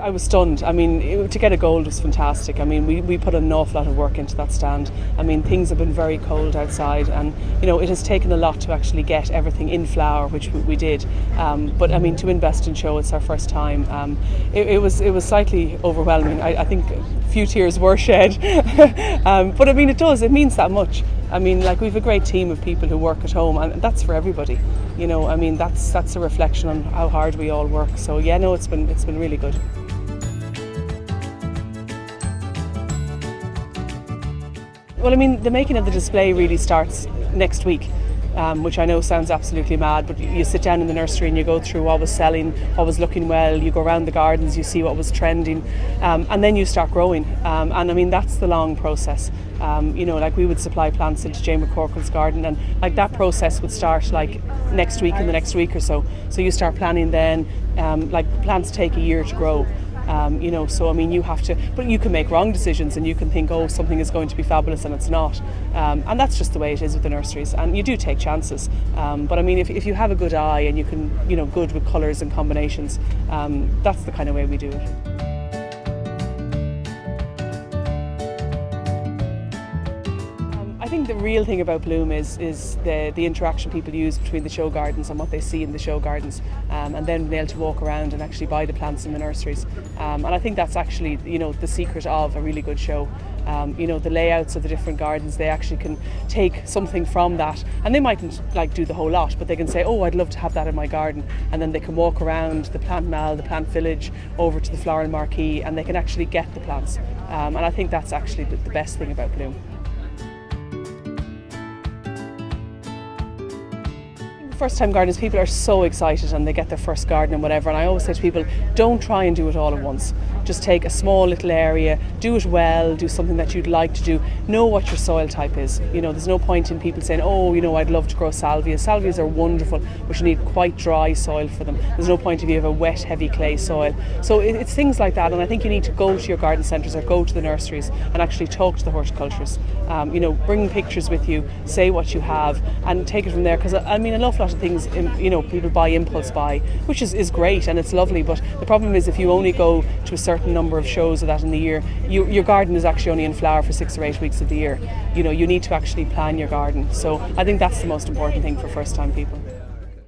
I was stunned. I mean, to get a gold was fantastic. I mean, we put an awful lot of work into that stand. I mean, things have been very cold outside, and it has taken a lot to actually get everything in flower, which we did. But I mean, to win Best in Show, it's our first time. It was slightly overwhelming. I think a few tears were shed, but I mean, it means that much. I mean, like, we've a great team of people who work at home, and that's for everybody. I mean, that's a reflection on how hard we all work. So yeah, no, it's been really good. Well, I mean, the making of the display really starts next week, which I know sounds absolutely mad, but you sit down in the nursery and you go through what was selling, what was looking well, you go around the gardens, you see what was trending, and then you start growing. And I mean, that's the long process. Like, we would supply plants into Jane McCorkle's garden, and like that process would start like next week, in the next week or so. So you start planning then, like, plants take a year to grow. So I mean, you have to, but you can make wrong decisions and you can think, oh, something is going to be fabulous and it's not. And that's just the way it is with the nurseries, and you do take chances. But I mean, if you have a good eye and you can, good with colours and combinations, that's the kind of way we do it. I think the real thing about Bloom is the interaction people use between the show gardens and what they see in the show gardens, and then being able to walk around and actually buy the plants in the nurseries. And I think that's actually, the secret of a really good show. The layouts of the different gardens, they actually can take something from that, and they mightn't like do the whole lot, but they can say, oh, I'd love to have that in my garden, and then they can walk around the plant mall, the plant village, over to the Floral Marquee, and they can actually get the plants. And I think that's actually the best thing about Bloom. First-time gardeners, people are so excited and they get their first garden and whatever, and I always say to people, don't try and do it all at once. Just take a small little area, do it well, do something that you'd like to do, know what your soil type is. There's no point in people saying, oh, I'd love to grow salvias. Salvias are wonderful, but you need quite dry soil for them. There's no point if you have a wet, heavy clay soil. So it's things like that, and I think you need to go to your garden centres or go to the nurseries and actually talk to the horticulturists. Bring pictures with you, say what you have, and take it from there, because I mean, an awful lot of things, people buy impulse buy, which is great and it's lovely, but the problem is if you only go to a certain number of shows of that in the year, your garden is actually only in flower for 6 or 8 weeks of the year. You need to actually plan your garden. So I think that's the most important thing for first time people.